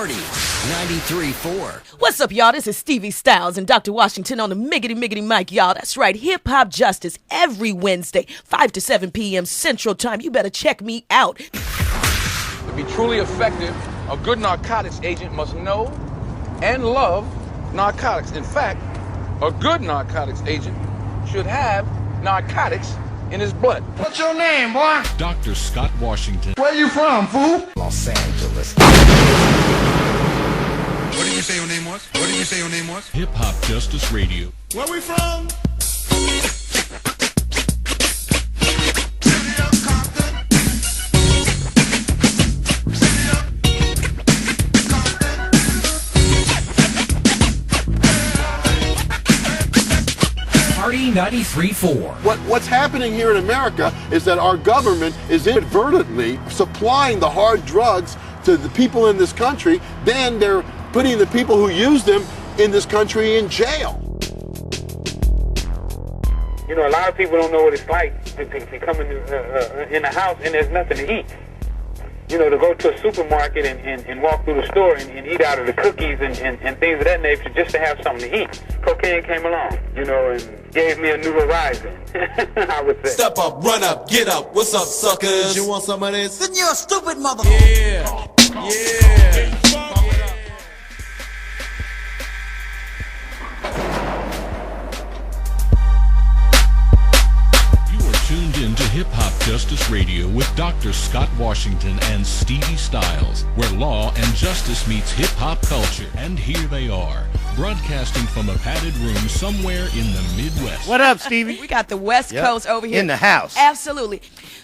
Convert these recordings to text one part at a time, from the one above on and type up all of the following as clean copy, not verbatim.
Party 93.4. What's up, y'all? This is Stevie Styles and Dr. Washington on the Miggity Mic, y'all. That's right, Hip Hop Justice every Wednesday, 5 to 7 p.m. Central Time. You better check me out. To be truly effective, a good narcotics agent must know and love narcotics. In fact, a good narcotics agent should have narcotics in his blood. What's your name, boy? Dr. Scott Washington. Where you from, fool? Los Angeles. What did you say your name was? What did you say your name was? Hip Hop Justice Radio. Where we from? Party 93.4. What's happening here in America is that our government is inadvertently supplying the hard drugs to the people in this country. Then they're putting the people who use them in this country in jail. You know, a lot of people don't know what it's like to come in a house and there's nothing to eat. You know, to go to a supermarket and walk through the store and eat out of the cookies and things of that nature just to have something to eat. Cocaine came along, you know, and gave me a new horizon, I would say. Step up, run up, get up. What's up, suckers? You want some of this? Then you're a stupid mother. Yeah. Tuned in to Hip Hop Justice Radio with Dr. Scott Washington and Stevie Styles, where law and justice meets hip hop culture. And here they are, broadcasting from a padded room somewhere in the Midwest. What up, Stevie? We got the West Coast over here. In the house. Absolutely.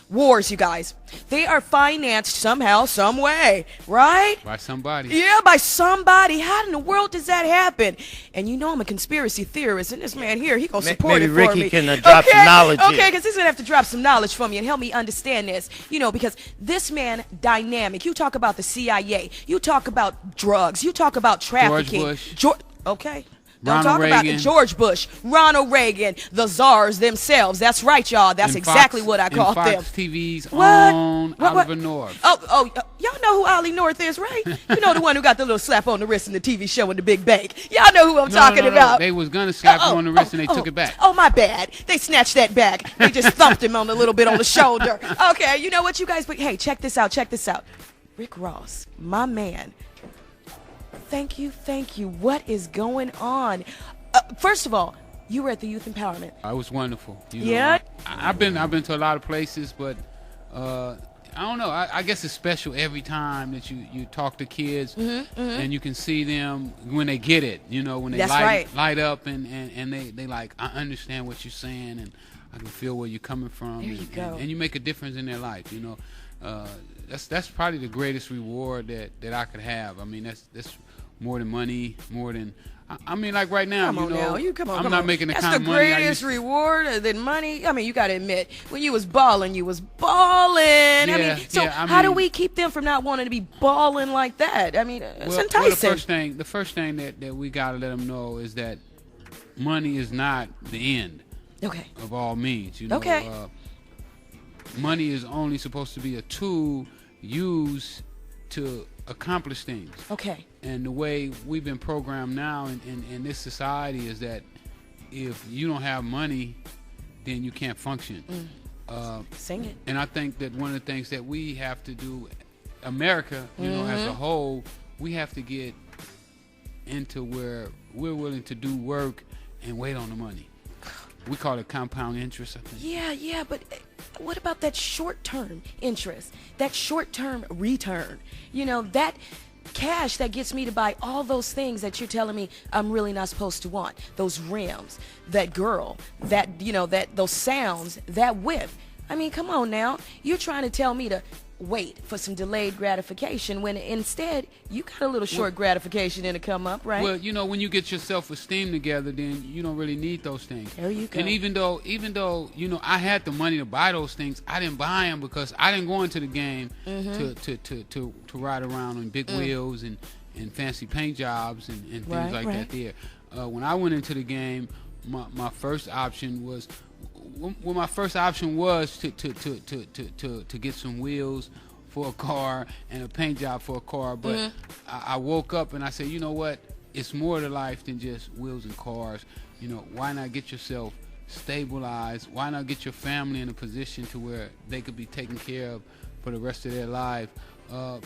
Wars, you guys. They are financed somehow, some way, right? By somebody. Yeah, by somebody. How in the world does that happen? And you know I'm a conspiracy theorist, and this man here, he gonna support maybe it for Ricky me. can drop some knowledge in. Okay, because he's gonna have to drop some knowledge for me and help me understand this. You know, because this man, dynamic. You talk about the CIA. You talk about drugs. You talk about trafficking. George Bush. Okay. Don't Ronald talk about Reagan. George Bush, Ronald Reagan, the czars themselves. That's right, y'all. That's exactly what I call them. Fox TV's What? own Oliver North. Y'all know who Ollie North is, right? You know the one who got the little slap on the wrist in the TV show in the Big Bank. Y'all know who I'm talking about. They was gonna slap him on the wrist and they took it back. Oh, my bad. They snatched that back. They just thumped him on a little bit on the shoulder. Okay, you know what, you guys? But hey, check this out. Check this out. Rick Ross, my man. Thank you. What is going on? First of all, you were at the Youth Empowerment. It was wonderful. You know, Yeah? I've been to a lot of places, but I don't know. I guess it's special every time that you talk to kids and you can see them when they get it. You know, when they light up and they like, I understand what you're saying and I can feel where you're coming from. There you go. And you make a difference in their life. You know, that's probably the greatest reward that I could have. I mean, that's more than money, more than. I mean, like right now, come on, I'm not making the kind of money. That's the greatest reward than money. I mean, you got to admit, when you was balling, you was balling. How do we keep them from not wanting to be balling like that? I mean, it's enticing. Well, the first thing that we got to let them know is that money is not the end. Okay. Of all means, you know. Okay. Money is only supposed to be a tool used to accomplish things. Okay. And the way we've been programmed now in this society is that if you don't have money, then you can't function. Sing it. And I think that one of the things that we have to do, America, you know, as a whole, we have to get into where we're willing to do work and wait on the money. We call it compound interest, I think. Yeah, but what about that short-term interest, that short-term return? You know, that cash that gets me to buy all those things that you're telling me I'm really not supposed to want. Those rims, that girl, that, you know, those sounds, that whip. I mean, come on now. You're trying to tell me to wait for some delayed gratification when instead you got a little short gratification in to come up, right? Well, you know, when you get your self-esteem together, then you don't really need those things. There you go. And even though, you know, I had the money to buy those things, I didn't buy them because I didn't go into the game to ride around on big wheels and fancy paint jobs and things that there. When I went into the game, my first option was to get some wheels for a car and a paint job for a car, but I woke up and I said, you know what? It's more to life than just wheels and cars. You know, why not get yourself stabilized? Why not get your family in a position to where they could be taken care of for the rest of their life?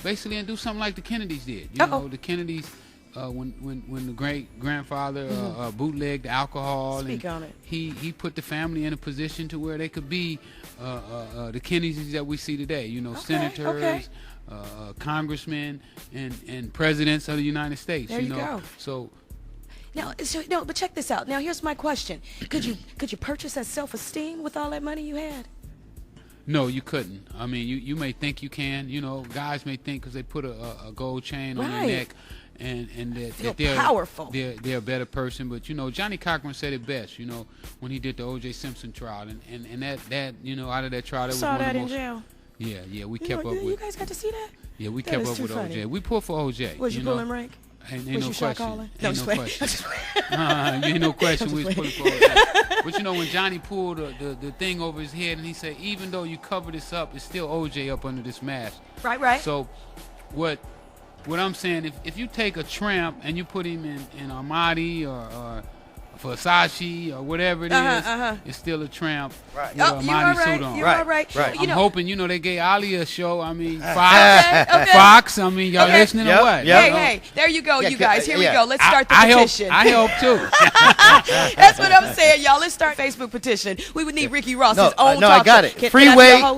Basically, and do something like the Kennedys did. You know, the Kennedys, when the great grandfather bootlegged alcohol, Speak on it. He put the family in a position to where they could be the Kennedys that we see today. You know, senators, congressmen, and presidents of the United States. There you go. So. No, but check this out. Now, here's my question: Could you purchase that self-esteem with all that money you had? No, you couldn't. I mean, you may think you can. You know, guys may think because they put a gold chain on their neck, and that they're powerful. They're a better person. But you know, Johnny Cochran said it best. You know, when he did the O.J. Simpson trial, and that you know, out of that trial, that was one of the most. Jail. Yeah, we kept up with. You guys got to see that? Yeah, we kept up with funny. OJ. We pulled for OJ. Was you pulling rank? Ain't was no you question. calling? Ain't no question. Ain't no question. We was pulling for OJ. But you know, when Johnny pulled the thing over his head and he said, even though you cover this up, it's still OJ up under this mask. Right. So what I'm saying, if you take a tramp and you put him in Armani or Versace or whatever it is, it's still a tramp with an Armani suit on. You're right. I'm hoping, you know, they gave Ali a show. I mean, Fox. I mean, y'all listening or what? Hey, there you go, you guys. Here we go. Let's start the petition. I help too. That's what I'm saying, y'all. Let's start Facebook petition. We would need Ricky Ross's own talk I got it. show.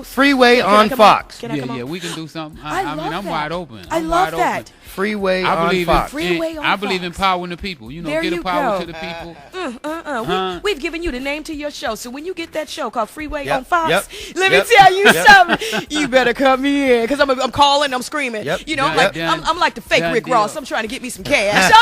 Freeway on Fox. Yeah, we can do something. I mean, I'm wide open. I love that. Freeway on Fox. I believe in empowering the people. You know, get a power to the people. We've given you the name to your show, so when you get that show called Freeway on Fox, let me tell you something. You better come in, because I'm calling, I'm screaming. You know, I'm like the fake Rick Ross. I'm trying to get me some cash.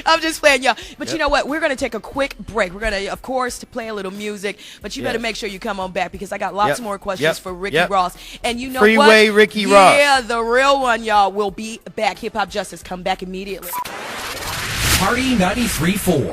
I'm just playing, y'all. But you know what? We're going to take a quick break. We're going to, of course, to play a little music, but you better make sure you come on back, because I got lots more questions for Ricky Ross. And you know what? Freeway Ricky Ross. Yeah, the real one, y'all, will be back. Hip Hop Justice, come back immediately. Party 93.4.